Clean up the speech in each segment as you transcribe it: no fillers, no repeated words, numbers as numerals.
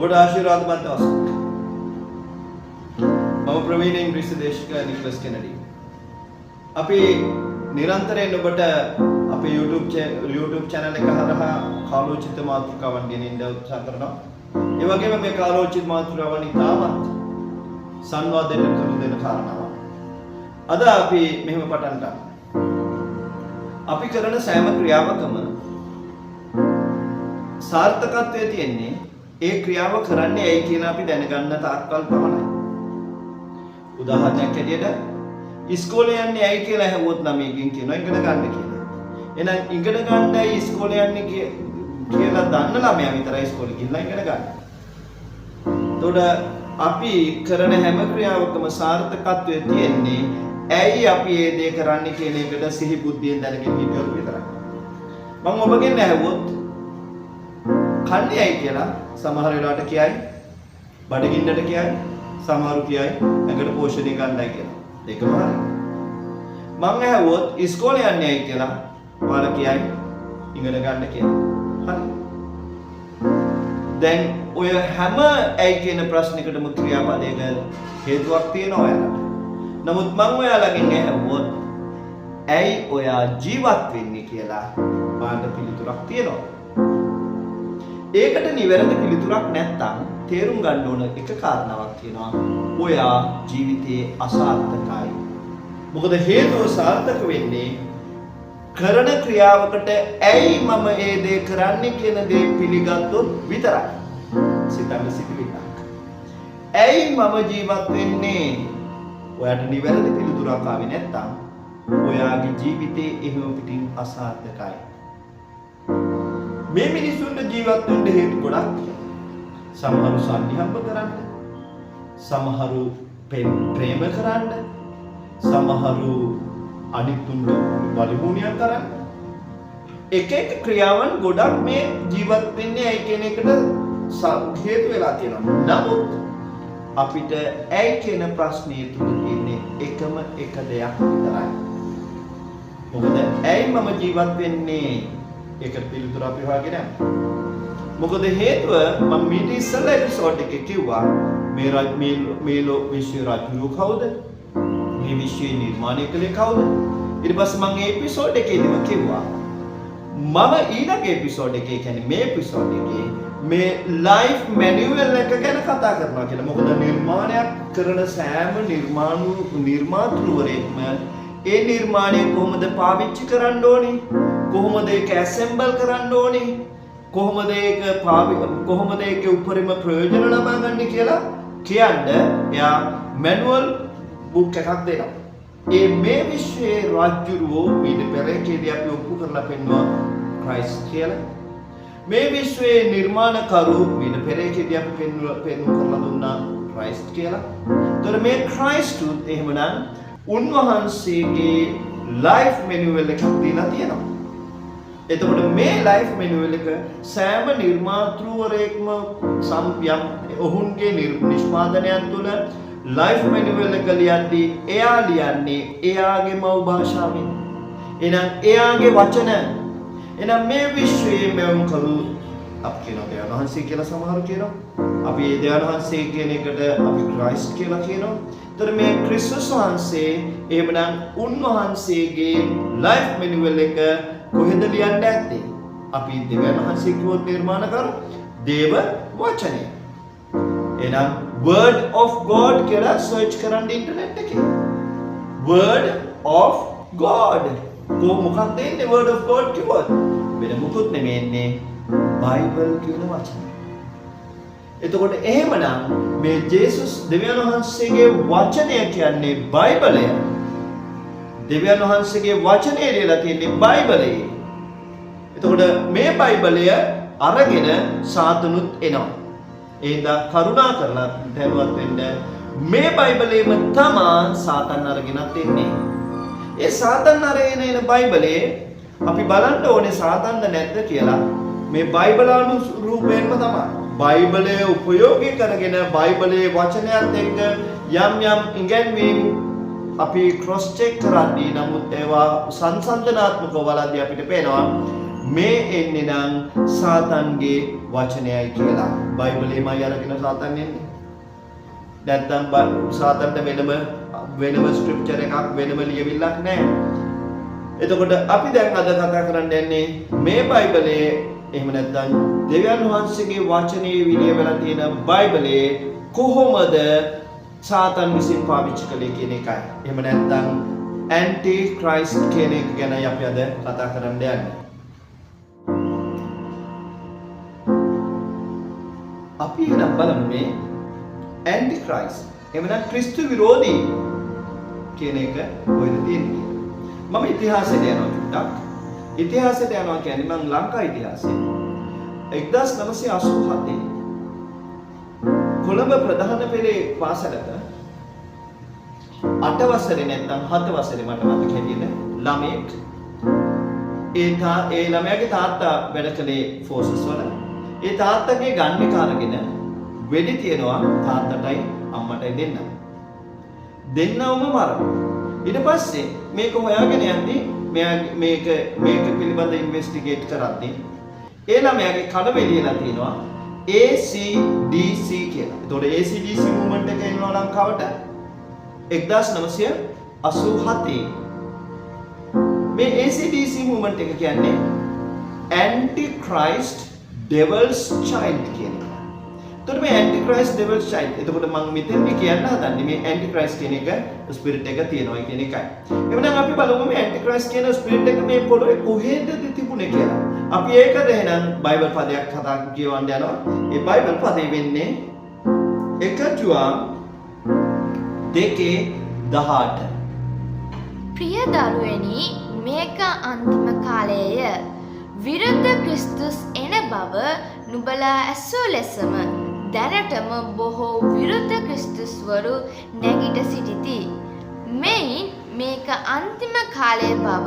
ඔබට ආශිර්වාදවත් දවසක්. මම ප්‍රවීණ ඉංග්‍රීසි දේශක නිකලස් කෙනඩි. අපි නිරන්තරයෙන් ඔබට අපේ YouTube channel එක හරහා කාලෝචිත මාතෘකාවන් ගෙනින්න උත්සාහ කරනවා. ඒ වගේම මේ කාලෝචිත මාතෘකාවන් ඉතාමත් සංවාදයට තුරු දෙන කාරණාවක්. අද අපි මෙහෙම පටන් ගන්නවා. අපි කරන සෑම ක්‍රියාවකම සාර්ථකත්වයේ තියෙන්නේ ඒ ක්‍රියාව කරන්නේ ඇයි කියලා අපි දැනගන්න තාක්කල් පමණයි. උදාහරණයක් ඇටියට ඉස්කෝලේ යන්නේ ඇයි කියලා අහුවොත් ළමයිගෙන් කියනවා ඉගෙන ගන්න කියලා. එහෙනම් ඉගෙන ගන්නයි ඉස්කෝලේ යන්නේ කියලා දන්න ළමයා විතරයි ඉස්කෝලේ ගිහිල්ලා ඉගෙන ගන්න. එතකොට අපි කරන හැම ක්‍රියාවකම සාර්ථකත්වයේ තියෙන්නේ ඇයි අපි මේ දේ කරන්නේ කියන එකට සිහි බුද්ධියෙන් දැනගෙන හිටියොත් විතරයි. මම ඔබගෙන් ඇහුවොත් කන්නේ ඇයි කියලා සමහර වෙලාවට කියයි, බඩගින්නට කියයි, සමහරු කියයි ඇඟට පෝෂණය ගන්නයි කියලා. දෙකම හරි. මම ඇහුවොත් ඉස්කෝලේ යන්නේ ඇයි කියලා ඔයාලා කියයි ඉගෙන ගන්න කියලා. හරි. දැන් ඔය හැම ඇයි කියන ප්‍රශ්නයකටම ක්‍රියාපදයක හේතුවක් තියෙනවා ඔයාලට. නමුත් මම ඔයාලගෙන් ඇහුවොත් ඇයි ඔයා ජීවත් වෙන්නේ කියලා ඔයාලට පිළිතුරක් තියෙනවා. ඒකට නිවැරදි පිළිතුරක් නැත්නම් තේරුම් ගන්න ඕන එක කාරණාවක් තියෙනවා. ඔයා ජීවිතේ අසාර්ථකයි. මොකද හේතුව සාර්ථක වෙන්නේ කරන ක්‍රියාවකට ඇයි මම ඒ දේ කරන්නේ කියන දේ පිළිගත්තොත් විතරයි. සිතන්න සිටිවිල්ලක්. ඇයි මම ජීවත් වෙන්නේ? ඔයාට නිවැරදි පිළිතුරක් ආවේ නැත්නම් ඔයාගේ ජීවිතේ එහෙම පිටින් අසාර්ථකයි. මේ මිනිසුන්ට ජීවත් වෙන්න හේතු ගොඩක් තියෙනවා. සමහරු සල්ලි හම්බ කරන්න, සමහරු ප්‍රේම කරන්න, සමහරු අනිත්ුන්ට බලමුණියක් කරන්න. එක එක ක්‍රියාවන් ගොඩක් මේ ජීවත් වෙන්නේ ඇයි කියන එකට හේතු වෙලා තියෙනවා. නමුත් අපිට ඇයි කියන ප්‍රශ්නේ තුල තියෙන්නේ එකම එක දෙයක් විතරයි. මොකද ඇයි මම ජීවත් වෙන්නේ? ඒකට පිළිතුර අපි හොයාගෙන යමු. මොකද හේතුව මම මීට ඉස්සෙල්ලා එපිසෝඩ් එකේ කිව්වා මේ විශ්ව රාජ්‍යය කවුද? මේ විශ්වය නිර්මාණය කළේ කවුද? ඊට පස්සේ මම මේ එපිසෝඩ් එකේදීම කිව්වා මම ඊළඟ එපිසෝඩ් එකේ කියන්නේ මේ එපිසෝඩ් එකේ මේ ලයිෆ් මැනුවල් එක ගැන කතා කරනවා කියලා. මොකද නිර්මාණයක් කරන සෑම නිර්මාතෘවරයෙක්ම ඒ නිර්මාණය කොහොමද පාවිච්චි කරන්න ඕනේ? කොහොමද ඒක ඇසෙම්බල් කරන්න ඕනේ? කොහොමද ඒක උපරිම ප්‍රයෝජන ලබා ගන්න කියලා කියන්න එයා මැනුවල් බුක් එකක් දෙනවා. මේ විශ්වයේ රාජ්‍යරුවෝ ඊට පෙර එකේදී අපි ඔප්පු කරලා පෙන්වුවා ක්‍රයිස්ට් කියලා. මේ විශ්වයේ නිර්මාණකරු ඊට පෙර එකේදී අපි පෙන්වු කරලා දුන්නා ක්‍රයිස්ට් කියලා. ඒතර මේ ක්‍රයිස්ට් උත් එහෙමනම් උන්වහන්සේගේ ලයිෆ් මැනුවල් එකක් දීලා තියෙනවා. එතකොට මේ ලයිෆ් මැනුවල් එක සෑම නිර්මාතෘවරයෙක්ම සම්ප්‍යම් ඔවුන්ගේ නිෂ්පාදනයන් තුළ ලයිෆ් මැනුවල් එක ලියද්දී එයා ලියන්නේ එයාගේ මව් භාෂාවෙන්. එහෙනම් එයාගේ වචන. එහෙනම් මේ විශ්වයේ මෙවුන් කරු අපි කියනවා දේවයන් වහන්සේ කියලා සමහරු කියනවා. අපි ඒ දේවයන් වහන්සේ කියන එකට අපි ක්‍රයිස්ට් කියලා කියනවා. ඒතර මේ ක්‍රිස්තුස් වහන්සේ එහෙමනම් උන්වහන්සේගේ ලයිෆ් මැනුවල් එක කොහෙද ලියන්න ඇත්තේ? අපි දේවයන් වහන්සේ කිව්වොත් නිර්මාණකරු දේව වචනය. එහෙනම් word of God කියලා සර්ච් කරන්න ඉන්ටර්නෙට් එකේ. word of God. මොකක්ද එන්නේ word of God කිව්වොත්? වෙන මොකුත් නෙමෙන්නේ බයිබල් කියන වචනය. එතකොට එහෙමනම් මේ ජේසුස් දෙවියන් වහන්සේගේ වචනය කියන්නේ බයිබලය. දෙවියන් වහන්සේගේ වචනේ ලියලා තියෙන්නේ බයිබලයේ. එතකොට මේ බයිබලය අරගෙන සාතනුත් එනවා. එහෙනම් කරුණා කරලා දැනුවත් වෙන්න මේ බයිබලයේම තමා සාතන් අරගෙනත් එන්නේ. ඒ සාතන් අරගෙන එන බයිබලයේ අපි බලන්න ඕනේ සාතන්ද නැද්ද කියලා. මේ බයිබලානුරූපයෙන්ම තමයි. බයිබලය උපයෝගී කරගෙන බයිබලයේ වචනයත් එක්ක යම් ඉගැන්වීම් අපි ක්‍රොස් චෙක් කරන්නේ. නමුත් ඒවා සංසන්දනාත්මකව බලද්දී අපිට පේනවා මේ එන්නේ නම් සාතන්ගේ වචනයයි කියලා. බයිබලෙම අරගෙන සාතන් එන්නේ. නැත්තම් සාතන්ට වෙනම ස්ක්‍රිප්චර් එකක් වෙනම ලියවිල්ලක් නැහැ. එතකොට අපි දැන් අද කතා කරන්න යන්නේ මේ බයිබලයේ එහෙම නැත්නම් දෙවියන් වහන්සේගේ වචනේ විලියවලා තියෙන බයිබලයේ කොහොමද සාතන් විසින් පාවිච්චි කළේ කියන එකයි. එහෙම නැත්නම් ඇන්ටි ක්‍රයිස්ට් කියන එක ගැන අපි අද කතා කරන්න යන්නේ. අපි එනම් බලමු මේ ඇන්ටි ක්‍රයිස්ට් එහෙම නැත්නම් ක්‍රිස්තු විරෝධී කියන එක කොහෙද තියෙන්නේ? මම ඉතිහාසයට යනවා ටිකක්. ඉතිහාසයට යනවා කියන්නේ මම ලංකා ඉතිහාසය. 1987 කොළඹ ප්‍රධාන පෙළේ පාසලක 8 වසරේ නැත්නම් 7 වසරේ මට මතක හැටියට ළමෙක් ඒ ළමයාගේ තාත්තා වැඩ කළේ ෆෝසස් වල. ඒ තාත්තගේ ගන් එක අරගෙන වෙඩි තියනවා තාත්තටයි අම්මටයි දෙන්නම. දෙන්නවම මරනවා. ඊට පස්සේ මේක හොයාගෙන යද්දී මේක පිළිබඳ ඉන්වෙස්ටිගේට් කරද්දී ඒ ළමයාගේ කන වෙලියලා තියෙනවා ACDC කියලා. ඒතකොට ACDC මූවමන්ට් එක එනවා ලංකාවට 1987. මේ ACDC මූවමන්ට් එක කියන්නේ ඇන්ටි ක්‍රයිස්ට් ඩෙවිල්ස් චයිල්ඩ් කියන එක. එතකොට මේ ඇන්ටි ක්‍රයිස්ට් ඩෙවිල්ස් චයිල්ඩ්. එතකොට මම මෙතෙන්දී කියන්න හදන්නේ මේ ඇන්ටි ක්‍රයිස්ට් කියන එක ස්පිරිට් එක තියෙනවා කියන එකයි. එවනම් අපි බලමු මේ ඇන්ටි ක්‍රයිස්ට් කියන ස්පිරිට් එක මේ පොළොවේ කොහෙද තිබුණේ කියලා. අපි ඒකද එහෙනම් බයිබල් පදයක් කතා කියවන්න යනවා. ඒ බයිබල් පදේ වෙන්නේ 1 ජුවාන් 2:18. ප්‍රිය දරුවනි, මේක අන්තිම කාලයේය. විරුද්ධ ක්‍රිස්තුස් එන බව නුඹලා ඇසූ ලෙසම දැනටම බොහෝ විරුද්ධ ක්‍රිස්තුස්වරු නැගිට සිටිති. මෙයින් මේක අන්තිම කාලය බව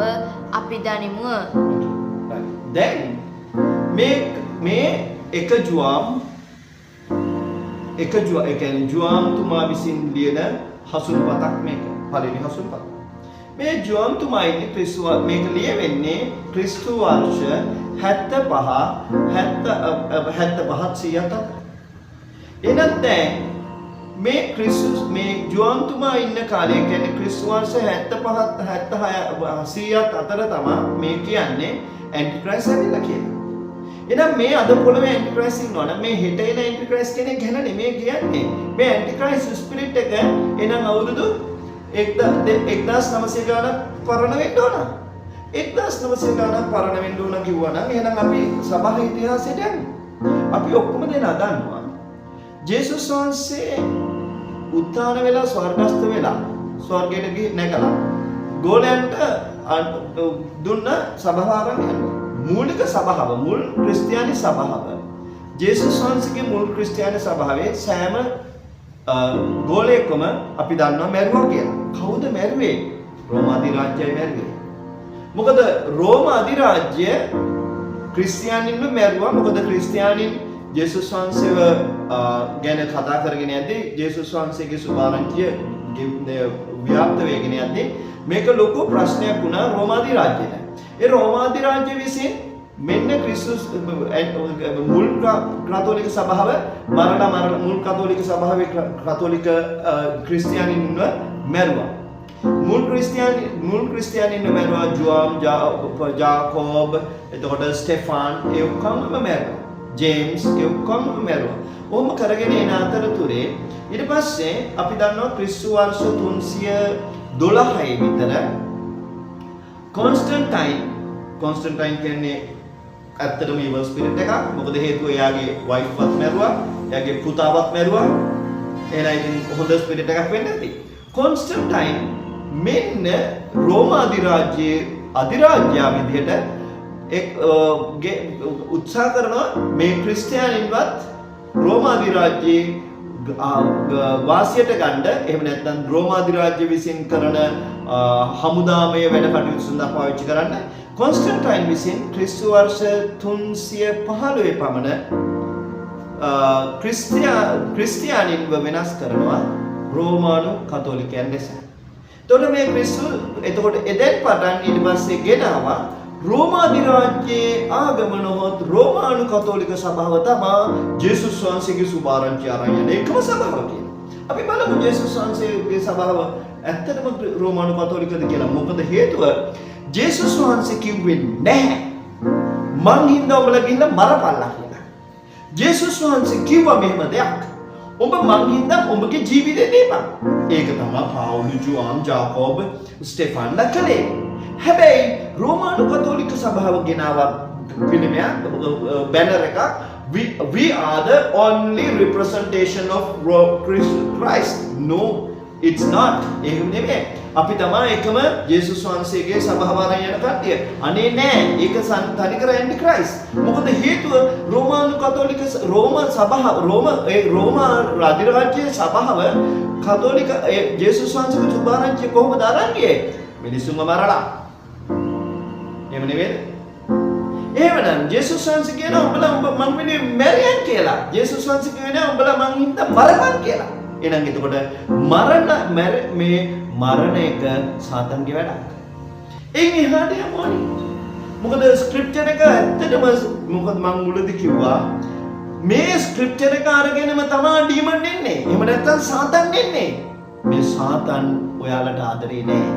අපි දනිමු. දැන් මේ 1 ජුවාම් ඒ කියන්නේ ජුවාම් තුමා විසින් ලියන හසුරුපතක් මේක. පළවෙනි හසුරුපත. මේ ජුවාම් තුමා ඉන්නේ ක්‍රිස්තු මේක ලියවෙන්නේ ක්‍රිස්තු වර්ෂ 75 එනත් දැන් මේ ජුවාම් තුමා ඉන්න කාලය කියන්නේ ක්‍රිස්තු වර්ෂ 76 අතර තමයි මේ කියන්නේ ඇන්ටි ක්‍රයිස්ට් ඇවිල්ලා කියලා. එහෙනම් මේ අද පොළවේ ඇන්ටි ක්‍රයිස්ට් ඉන්නවා නම් මේ හෙට එන ඇන්ටි ක්‍රයිස්ට් කෙනෙක් ගැන නෙමෙයි කියන්නේ. මේ ඇන්ටි ක්‍රයිස්ට් ස්පිරිට් එක එනම් අවුරුදු 1900 ගානක් පරණ වෙන්න ඕන. 1900 ගානක් පරණ වෙන්න ඕන කිව්වනම් එහෙනම් අපි සභා ඉතිහාසයට යන්නේ. අපි ඔක්කොම දෙනා දන්නවා. ජේසුස් වහන්සේ උත්ථාන වෙලා ස්වර්ගස්ත වෙලා ස්වර්ගයට ගිහින් නැගලා ගෝලයන්ට දුන්න සභාව යනවා. මූලික සභාව මුල් ක්‍රිස්තියානි සභාව. ජේසුස් වහන්සේගේ මුල් ක්‍රිස්තියානි සභාවේ සෑම ගෝලයකම අපි දන්නවා මැරුවා කියලා. කවුද මැරුවේ? රෝම අධිරාජ්‍යය මැරුවේ. මොකද රෝම අධිරාජ්‍ය ක්‍රිස්තියානින්ව මැරුවා. මොකද ක්‍රිස්තියානින් ජේසුස් වහන්සේව ගැන කතා කරගෙන යද්දී ජේසුස් වහන්සේගේ සුභාරංචිය ව්‍යාප්ත වෙගෙන යද්දී මේක ලොකු ප්‍රශ්නයක් වුණා රෝම අධිරාජ්‍යයට. ඒ රෝම අධිරාජ්‍ය විසින් මෙන්න ක්‍රිස්තුස් මුල් කතෝලික සභාව මරලා මුල් කතෝලික සභාවේ කතෝලික ක්‍රිස්තියානින්ව මැරුවා. මුල් ක්‍රිස්තියානින්ව මැරුවා. ජුවාම්, ජාකෝබ්, එතකොට ස්ටෙෆාන් ඒ ඔක්කොම මැරුවා. ජේම්ස් ඒ ඔක්කොම මැරුවා. ඔහොම කරගෙන යන අතරතුරේ ඊට පස්සේ අපි දන්නවා ක්‍රිස්තු වර්ෂ 312 විතර කොන්ස්ටන්ටයින් කියන්නේ ඇත්තටම ඊවල් ස්පිරිට් එකක්. මොකද හේතුව එයාගේ වයිෆ්වත් මැරුවා, එයාගේ පුතාවත් මැරුවා. එහෙනම් ඉතින් හොඳ ස්පිරිට් එකක් වෙන්න ඇති. කොන්ස්ටන්ටයින් මෙන්න රෝම අධිරාජ්‍යය විදිහට උත්සාහ කරනවා මේ ක්‍රිස්තියානින්වත් රෝම අධිරාජ්‍යයේ වාසියට ගන්න. එහෙම නැත්නම් රෝම අධිරාජ්‍ය විසින් කරන හමුදාමය වැඩ කටයුතු සඳහා පාවිච්චි කරන්න. කොන්ස්ටන්ටයින් විසින් ක්‍රිස්තු වර්ෂ 315 පමණ ක්‍රිස්තියානින්ව වෙනස් කරනවා රෝමානු කතෝලිකයන් ලෙස. එතකොට මේ ක්‍රිස්තු එතකොට එදෙන් පටන් ඊට පස්සේ ගෙනාවා රෝමාධිරාජ්‍යයේ ආගමන හොත් රෝමානු කතෝලික සභාව තමා ජේසුස් වහන්සේගේ සුභාරංචි අරන් යන එකම සභාව කියලා. අපි බලමු ජේසුස් වහන්සේගේ සභාව ඇත්තටම රෝමානු කතෝලිකද කියලා. මොකද හේතුව ජේසුස් වහන්සේ කිව්වේ නැහැ මං හින්දා ඔබලා ගිහින් මරපල්ලා කියලා. ජේසුස් වහන්සේ කිව්වා මෙහෙම දෙයක්. ඔබ මං හින්දා ඔබගේ ජීවිතේ දීපන්. ඒක තමයි පාවුලු, ජෝන්, ජාකෝබ්, ස්ටෙෆන්ලා කළේ. හැබැයි රෝමානු කතෝලික සභාව ගෙනාවා පිළිමයක් බැනර් එකක් we are the only representation of Christ. No, it's not. එහෙම නෙමෙයි. අපි තමයි එකම ජේසුස් වහන්සේගේ සභාව අරන් යන කට්ටිය. අනේ නෑ, ඒක තනිකර ඇන්ටි ක්‍රයිස්ට්. මොකද හේතුව රෝමානු කතෝලික රෝමා අධිරාජ්‍යයේ සභාව කතෝලික ජේසුස් වහන්සේගේ සුභාරංචිය කොහොමද අරන් ගියේ? මිනිසුන්ව මරලා. එහෙම නෙවෙයිද? එහෙමනම් ජේසුස් වහන්සේ කියනවා උඹලා මං වෙනුවෙන් මැරියන් කියලා. ජේසුස් වහන්සේ කියනවා උඹලා මං හින්දා මරපන් කියලා. එහෙනම් එතකොට මරණ එක සාතන්ගේ වැඩක්. එයින් එහාට යමෝනි. මොකද ස්ක්‍රිප්චර් එක ඇත්තටම මොකද මං මුලදී කිව්වා මේ ස්ක්‍රිප්චර් එක අරගෙනම තමයි ඩීමන් එන්නේ. එහෙම නැත්නම් සාතන් එන්නේ. මේ සාතන් ඔයාලට ආදරේ නෑ.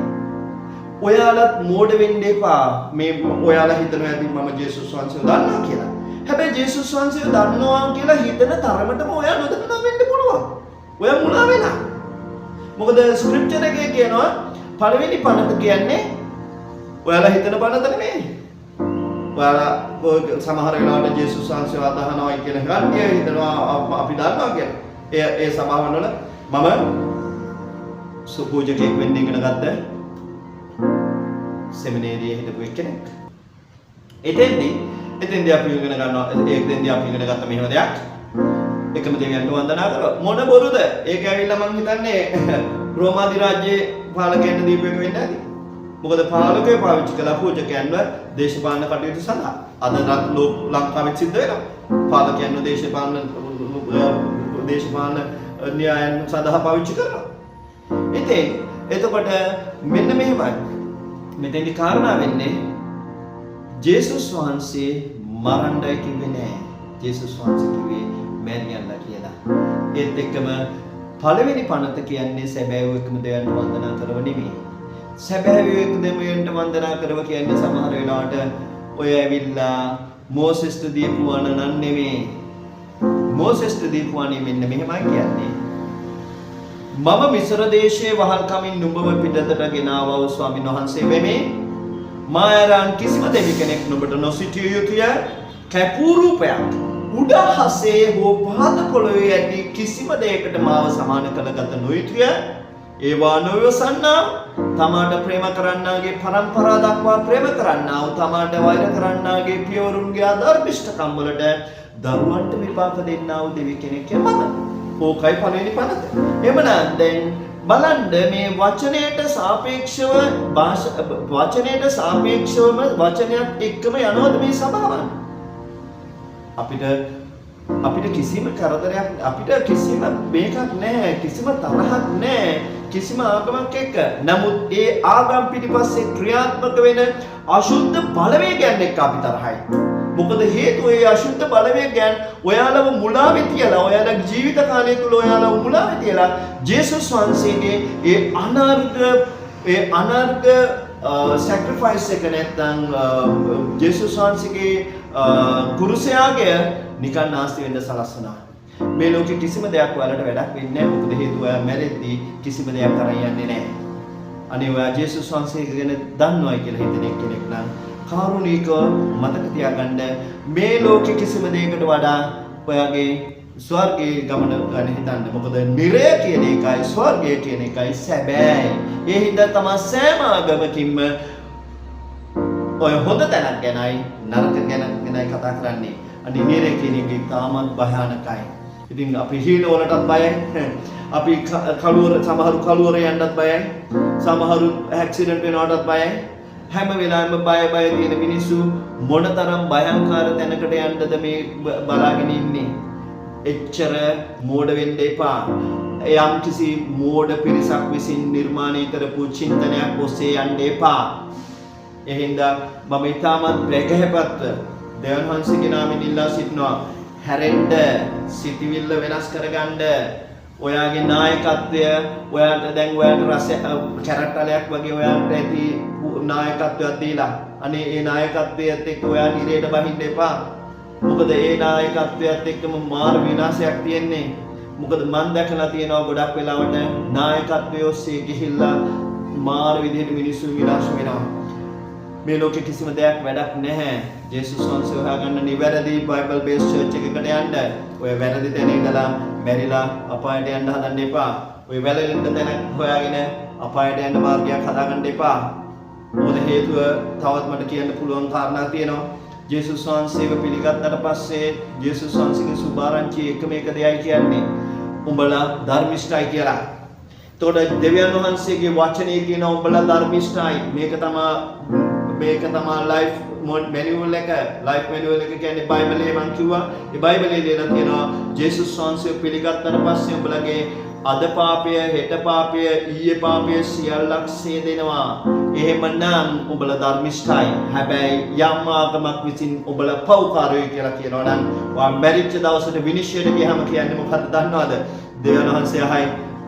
ඔයාලත් මෝඩ වෙන්න එපා. මේ ඔයාලා හිතනවා ඇති මම ජේසුස් වහන්සේව දන්නවා කියලා. හැබැයි ජේසුස් වහන්සේව දන්නවා කියලා හිතන තරමටම ඔයා නොදන්නා වෙන්න පුළුවන්. ඔයා මුලා වෙලා. මොකද ස්ක්‍රිප්චර් එකේ කියනවා පළවෙනි පනත කියන්නේ ඔයාලා හිතන පනත නෙමෙයි. ඔයාලා සමහර වෙලාවට ජේසුස් වහන්සේව අදහනවා කියන කට්ටිය හිතනවා අපි දන්නවා කියලා. ඒ සභාවන් වල මම සුපූජකෙක් වෙන්න ඉගෙන ගත්තා. සෙමිනේරියේ හිටපු එක්කෙනෙක්. එතෙන්දී අපි ඉගෙන ගන්නවා. එතෙන්දී අපි ඉගෙන ගත්ත මෙහෙම දෙයක්. එකම දෙවියන්ට වන්දනා කරා. මොන බොරුද? ඒක ඇවිල්ලා මං හිතන්නේ රෝමා අධිරාජ්‍යයේ පාලකයන්ට දීපු එක වෙන්න ඇති. මොකද පාලකයෝ පාවිච්චි කළා පූජකයන්ව දේශපාලන කටයුතු සඳහා. අද ලංකාවෙත් සිද්ධ වෙනවා. පාලකයන්ව දේශපාලන න්‍යායන් සඳහා පාවිච්චි කරනවා. එතකොට මෙන්න මෙහෙමයි. මෙතෙන්දි කාරණා වෙන්නේ ජේසුස් වහන්සේ මරණ්ඩයි කිව්වේ නෑ. ජේසුස් වහන්සේ කිව්වේ මැරියන්ලා කියලා. ඒත් එක්කම පළවෙනි පනත කියන්නේ සැබෑවෙකම දෙවියන්ට වන්දනා කරව නෙමෙයි. සැබෑවෙක දෙවියන්ට වන්දනා කරව කියන්නේ සමහර වෙලාවට ඔය ඇවිල්ලා මෝසෙස්ට දීපු වනනන් නෙමෙයි. මෝසෙස්ට දීපු වනේ මෙන්න මෙහෙමයි කියන්නේ. මම මිසර දේශයේ වහල් කමින් නුඹව පිටතට ගෙනාවා ස්වාමීන් වහන්සේ වෙමි. මායරන් කිසිම දෙවි කෙනෙක් නුඹට නොසිටිය යුතුය. කැපූ රූපයක් උඩ හසේ හෝ පහත පොළොවේ ඇති කිසිම දෙයකට මාව සමාන කරගත නොයුතුය. ඒවා නොයවසන්නා තමාට ප්‍රේම කරන්නාගේ පරම්පරා දක්වා ප්‍රේම කරන්නා වූ තමාට වෛර කරන්නාගේ පියවරුන්ගේ අදර්ශිෂ්ඨකම් වලට දරුවන්ට විපාක දෙන්නා වූ දෙවි කෙනෙක් මම. ඕකයි පළවෙනි පනත. එමනම් දැන් බලන්න මේ වචනයට සාපේක්ෂව වචනයත් එක්කම යනවද මේ සභාවන්? අපිට කිසිම කරදරයක් අපිට කිසිම මේකක් නැහැ, කිසිම තරහක් නැහැ, කිසිම ආගමක් එක්ක. නමුත් ඒ ආගම් පිටිපස්සේ ක්‍රියාත්මක වෙන අශුද්ධ බලවේගයන් එක්ක අපි තරහයි. මොකද හේතුව ඒ අශුද්ධ බලවේගයන් ඔයාලව මුලාවේ තියලා, ඔයාලගේ ජීවිත කාලය තුල ඔයාලව මුලාවේ තියලා ජේසුස් වහන්සේගේ ඒ අනර්ග sacrifice එක නැත්නම් ජේසුස් වහන්සේගේ කුරුසයාගය නිකන් නාස්ති වෙන්න සලස්වනවා. මේ ලෝකෙ කිසිම දෙයක් ඔයාලට වැඩක් වෙන්නේ නැහැ. මොකද හේතුව ඔයා මැරෙද්දී කිසිම දෙයක් කරන් යන්නේ නැහැ. අනේ ඔයා ජේසුස් වහන්සේ ගැන දන්නවයි කියලා හිතන කෙනෙක් නම් කාරුණිකව මතක තියාගන්න මේ ලෝකෙ කිසිම දෙයකට වඩා ඔයාගේ ස්වර්ගයේ ගමන ගැන හිතන්න. මොකද නිරය කියන එකයි ස්වර්ගය කියන එකයි සැබෑ. ඒ හින්දා තමයි සෑම ආගමකින්ම ඔය හොඳ තැනක් ගැනයි නරක ගැනයි කතා කරන්නේ. අනේ නිරය කියන එක තාමත් භයානකයි. ඉතින් අපි හීන වලටත් බයයි. අපි සමහරු කළුවර යන්නත් බයයි. සමහරු ඇක්සිඩන්ට් වෙනවටත් බයයි. හැම වෙලාවෙම බය තියෙන මිනිස්සු මොනතරම් භයංකාර තැනකට යන්නද මේ බලාගෙන ඉන්නේ. එච්චර මෝඩ වෙන්න එපා. යම් කිසි මෝඩ පිරිසක් විසින් නිර්මාණය කරපු චින්තනයක් ඔස්සේ යන්න එපා. ඒ හින්දා මම ඊටමත් ප්‍රේකහෙපත් දෙවන් වහන්සේගේ නාමයෙන් ඉල්ලා සිටිනවා හැරෙන්න සිටිවිල්ල වෙනස් කරගන්න ඔයාගේ නායකත්වය ඔයාට දැන් ඔයාට රස කැරට්ටලයක් වගේ ඔයාට ඇති නායකත්වයක් දීලා අනේ ඒ නායකත්වයත් එක්ක ඔයා නිරේට බහින්න එපා මොකද ඒ නායකත්වයත් එක්කම මාර විනාශයක් තියෙන්නේ මොකද මම දැකලා තියෙනවා ගොඩක් වෙලාවට නායකත්වය ඔස්සේ ගිහිල්ලා මාර විදිහට මිනිස්සු විනාශ වෙනවා මේ ලෝකේ කිසිම දෙයක් වැඩක් නැහැ ජේසුස් වහන්සේ හොයාගන්න නිවැරදි බයිබල් බේස් චර්ච් එකකට යන්න ඔය වැරදි තැන ඉඳලා මැරිලා අපායට යන්න හදන්න එපා ඔය වැළලෙන්න තැන හොයාගෙන අපායට යන්න මාර්ගයක් හදාගන්න එපා මොකද හේතුව තවත් මට කියන්න පුළුවන් කාරණා තියෙනවා ජේසුස් වහන්සේව පිළිගත්තට පස්සේ ජේසුස් වහන්සේගේ සුභාරංචි එකම එක දෙයයි කියන්නේ උඹලා ධර්මිෂ්ඨයි කියලා. එතකොට දෙවියන් වහන්සේගේ වචනේ කියන උඹලා ධර්මිෂ්ඨයි මේක තමයි ලයිෆ් manual එක ලයිෆ් manual එක කියන්නේ බයිබලයේ මම කිව්වා ඒ බයිබලයේ ලියලා තියෙනවා ජේසුස් වහන්සේ පිළිගත්තට පස්සේ උඹලගේ අද පාපය හෙට පාපය ඊයේ පාපය සියල්ලක් සේදෙනවා එහෙමනම් උඹලා ධර්මිෂ්ඨයි හැබැයි යම් ආගමක් විසින් උඹලා පව්කාරයෝ කියලා කියනවා නම් වා මැරිච්ච දවසට විනිශ්චයට ගියහම කියන්නේ මොකක්ද දන්නවද දෙවියන් වහන්සේ අහයි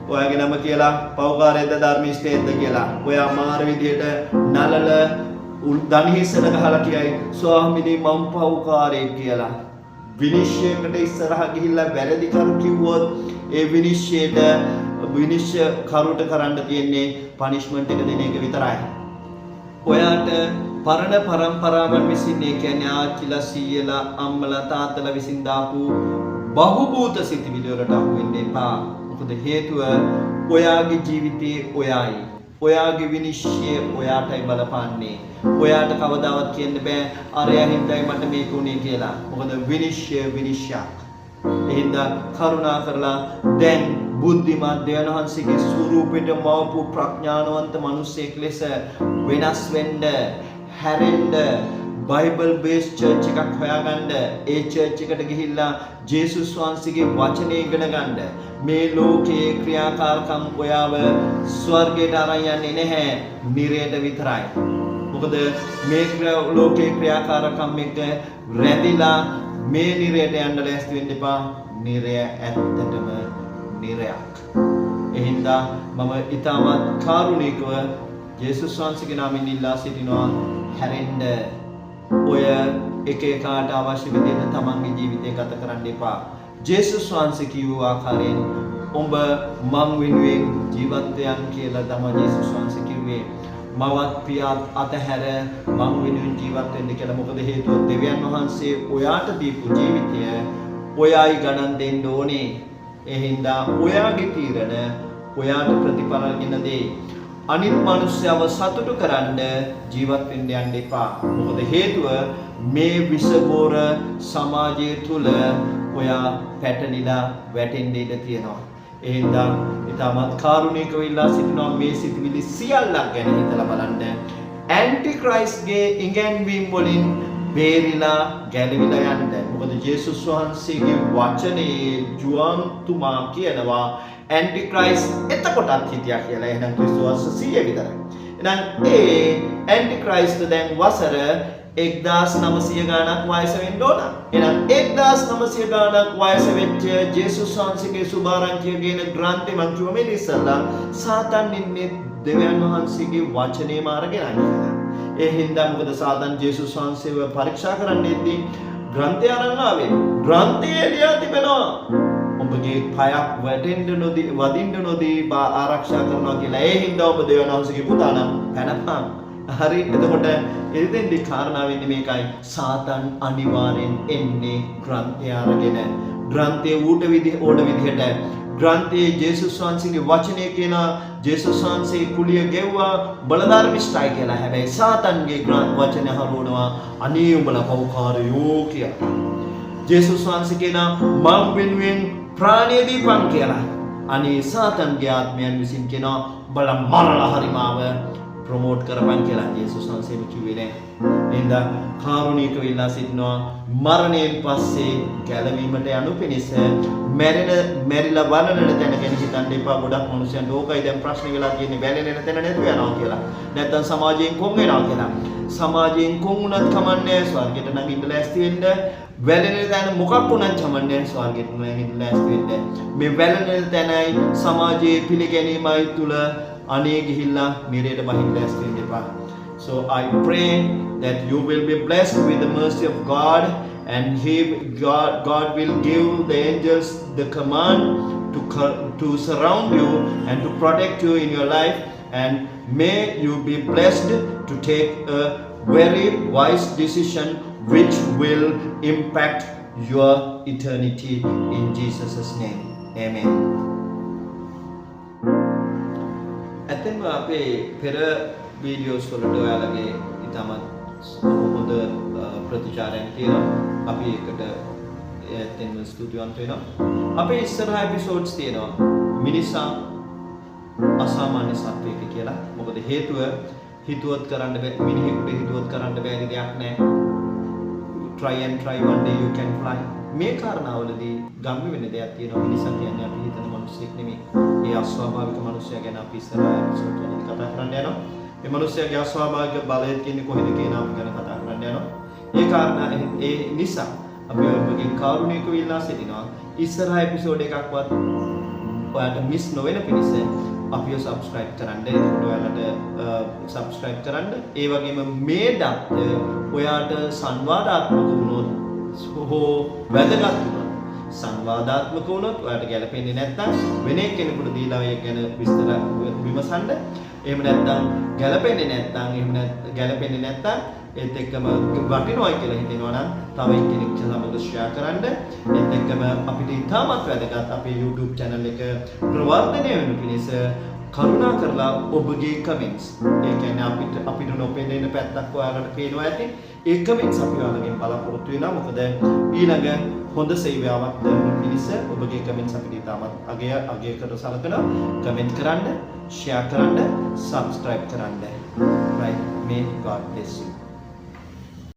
ඔයාගේ නම කියලා පව්කාරයේද ධර්මිෂ්ඨයේද කියලා ඔයා මාර විදියට නලල දණහිස්සට ගහලා කියයි ස්වාමිනේ මම පව්කාරයෙක් කියලා විනිශ්චයකට ඉස්සරහ ගිහිල්ලා වැරදි කරු කිව්වොත් ඒ විනිශ්චය කරුට කරන්න තියෙන්නේ පනිෂ්මන්ට් එක දෙන එක විතරයි. ඔයාට පරණ පරම්පරාවන් විසින් ඒ කියන්නේ ආච්චිලා සීයලා අම්මලා තාත්තලා විසින් දාපු බහුබූත සිතිවිලි වලට අහු වෙන්න එපා. මොකද හේතුව ඔයාගේ ජීවිතේ ඔයායි. ඔයාගේ විනිශ්චය ඔයාටයි බලපාන්නේ. ඔයාට කවදාවත් කියන්න බෑ අරයා හින්දායි මට මේක උනේ කියලා. මොකද විනිශ්චයක්. එහෙනම් කරුණා කරලා දැන් බුද්ධිමත් දෙවියන් වහන්සේගේ ස්වරූපෙට මවපු ප්‍රඥානවන්ත මිනිසෙක් ලෙස වෙනස් වෙන්න හැරෙන්න බයිබල් බේස් චර්ච් එකක් හොයාගන්න ඒ චර්ච් එකට ගිහිල්ලා ජේසුස් වහන්සේගේ වචනේ ඉගෙන ගන්න මේ ලෝකයේ ක්‍රියාකාරකම් ඔයාව ස්වර්ගයට අරන් යන්නේ නැහැ නිරයට විතරයි මොකද මේ ලෝකයේ ක්‍රියාකාරකම් එක රැඳිලා මේ නිරයට යන්න ලෑස්ති වෙන්න එපා නිරය ඇත්තටම නිරයක් එහෙනම් මම ඊටමත් කාරුණිකව ජේසුස් වහන්සේගේ නාමයෙන් ඉල්ලා සිටිනවා හැරෙන්න ඔය එක එකාට අවශ්‍ය විදිහට තමන්ගේ ජීවිතය ගත කරන්න එපා ජේසුස් වහන්සේ කියූ ආකාරයෙන් ඔබ මං වෙනුවෙන් ජීවත් වෙයන් කියලා තමයි ජේසුස් වහන්සේ කිව්වේ මවත් පියාත් අතහැර මං වෙනුවෙන් ජීවත් වෙන්න කියලා මොකද හේතුව දෙවියන් වහන්සේ ඔයාට දීපු ජීවිතය ඔයයි ගණන් දෙන්න ඕනේ ඒ හින්දා ඔයාගේ තීරණ ඔයාට ප්‍රතිඵල ගෙන දෙයි අනිත් මිනිස්සුව සතුටු කරන්න ජීවත් වෙන්න යන්න එපා මොකද හේතුව මේ විසබෝර සමාජය තුල ඔයා පැටලිලා වැටෙන්න ඉඩ තියෙනවා එහෙනම් ඊටමත් කාරුණිකව ඉල්ලා සිටිනවා මේ සිතුවිලි සියල්ලක් ගැන හිතලා බලන්න ඇන්ටි ක්‍රයිස්ට්ගේ ඉගැන්වීම් වලින් බේරිලා ගැලවිලා යන්න මොකද ජේසුස් වහන්සේගේ වචනේ ජුවන්තුමා කියනවා ඇන්ටි ක්‍රයිස්ට් එතකොටත් හිටියා කියලා එහෙනම් ක්‍රිස්තුස් 100 විතරයි එහෙනම් ඒ ඇන්ටි ක්‍රයිස්ට් දැන් වසර 1900 ගාණක් වයස වෙන්න ඕන. එහෙනම් 1900 ගාණක් වයස වෙච්ච ජේසුස් වහන්සේගේ සුභාරංචිය කියන ග්‍රන්ථේ මං කිව්ව මේ ඉස්සල්ලා සාතන් ඉන්නේ දෙවියන් වහන්සේගේ වචනේම අරගෙන ඉන්නවා. ඒ හින්දා මොකද සාතන් ජේසුස් වහන්සේව පරීක්ෂා කරන්නෙද්දී ග්‍රන්ථය අරන් ආවේ. ග්‍රන්ථයේ ලියා තිබෙනවා ඔබගේ පයක් වදින්න නොදී ආරක්ෂා කරනවා කියලා. ඒ හින්දා ඔබ දෙවියන් වහන්සේගේ පුතා නම් පැනපන්. හරි එතකොට එතෙන්දි කාරණා වෙන්නේ මේකයි සාතන් අනිවාර්යෙන් එන්නේ ග්‍රන්ථය අරගෙන ග්‍රන්ථයේ ඕඩ විදිහට ග්‍රන්ථයේ ජේසුස් වහන්සේගේ වචනේ කියන ජේසුස් වහන්සේ කුලිය ගෙව්වා බලධර්මිෂ්ඨයි කියලා හැබැයි සාතන්ගේ වචන හරවනවා අනේ උඹලා පව්කාරයෝ කියලා ජේසුස් වහන්සේ කියන මම වෙනුවෙන් ප්‍රාණය දීපන් කියලා අනේ සාතන්ගේ ආත්මයන් විසින් කියනවා බල මරලා හරිමාව ප්‍රොමෝට් කරපන් කියලා යේසුස් වහන්සේම කිව්වේ නෑ. එහෙනම් කාරුණික වෙලා සිටිනවා මරණයෙන් පස්සේ ගැලවීමට යනු පිණිස මැරිලා වනනන තැන ගැන හිතන්න එපා. ගොඩක් මිනිස්සුන්ට ඕකයි දැන් ප්‍රශ්නේ වෙලා තියෙන්නේ වැළෙන තැන නැතුව යනවා කියලා. නැත්තම් සමාජයෙන් කොන් වෙනවා කියලා. සමාජයෙන් කොන් වුණත් කමන්නේ ස්වර්ගයට නගින්න ලෑස්ති වෙන්න. වැළෙන තැන මොකක් වුණත් කමන්නේ ස්වර්ගයට නගින්න ලෑස්ති වෙන්න. මේ වැළෙන තැනයි සමාජයේ පිළිගැනීමයි තුල අනේ ගිහිල්ලා නිරයට බහින්න ලෑස්ති වෙන්න එපා. So I pray that you will be blessed with the mercy of God, and God will give the angels the command to surround you and to protect you in your life, and may you be blessed to take a very wise decision which will impact your eternity in Jesus' name. Amen. ඇත්තෙන්ම අපේ පෙර videos වලට ඔයාලගේ ඉතාමත් හොඳ ප්‍රතිචාරයන් තියෙනවා. අපි ඒකට ඇත්තෙන්ම ස්තුතිවන්ත වෙනවා. අපේ ඉස්සරහ එපිසෝඩ්ස් තියෙනවා මිනිසා අසාමාන්‍ය සත්වයක කියලා. මොකද හේතුව හිතුවත් කරන්න බෑ, මිනිහෙකුට හිතුවත් කරන්න බැරි දෙයක් නෑ. Try and try, one day you can fly. මේ කාරණාවලදී ගම්ම වෙන දෙයක් තියෙනවා. මිනිසා කියන්නේ අපි හිතන මිනිස්සෙක් නෙමෙයි. ඒ අස්වාභාවික මිනිසයා ගැන අපි ඉස්සරහ එපිසෝඩ් වලදී කතා කරන්න යනවා. මේ මිනිසයාගේ අස්වාභාවික බලය තියෙන්නේ කොහෙද කියන අපි ගැන කතා කරන්න යනවා. ඒ කාරණා ඒ නිසා අපි ඔබගේ කාරුණික විල්ලා සිටිනවා. ඉස්සරහ එපිසෝඩ් එකක්වත් ඔයාලට මිස් නොවෙන පිණිස අපිව subscribe කරන්න. එතකොට ඔයාලට subscribe කරන්න. ඒ වගේම මේ දත්ත ඔයාට සංවාදාත්මක වුණොත් හෝ වැදගත් වුණොත්, සංවාදාත්මක වුණොත්, ඔයාලට ගැලපෙන්නේ නැත්නම් වෙන කෙනෙකුට දීලා ඒ ගැන විස්තර විමසන්න. එහෙම නැත්නම් ගැලපෙන්නේ නැත්නම් ඒත් එක්කම වටිනවයි කියලා හිතෙනවා නම් තව එක්කෙනෙක් සමග share කරන්න. ඒත් එක්කම අපිට ඉතාමත් වැදගත් අපේ YouTube channel එක ප්‍රවර්ධනය වෙන පිණිස කරුණා කරලා ඔබගේ comments, ඒ කියන්නේ අපිට නොපෙනෙන පැත්තක් ඔයාලට පේනවා ඇති. ඒ comments අපි ඔයාලගෙන් බලාපොරොත්තු වෙනවා. මොකද ඊළඟ හොඳ සේවාවක් දෙන්න පිණිස ඔබගේ comments අපිට ඉතාමත් අගය කර සලකනවා. comment කරන්න, share කරන්න, subscribe කරන්න. Right, may God bless you.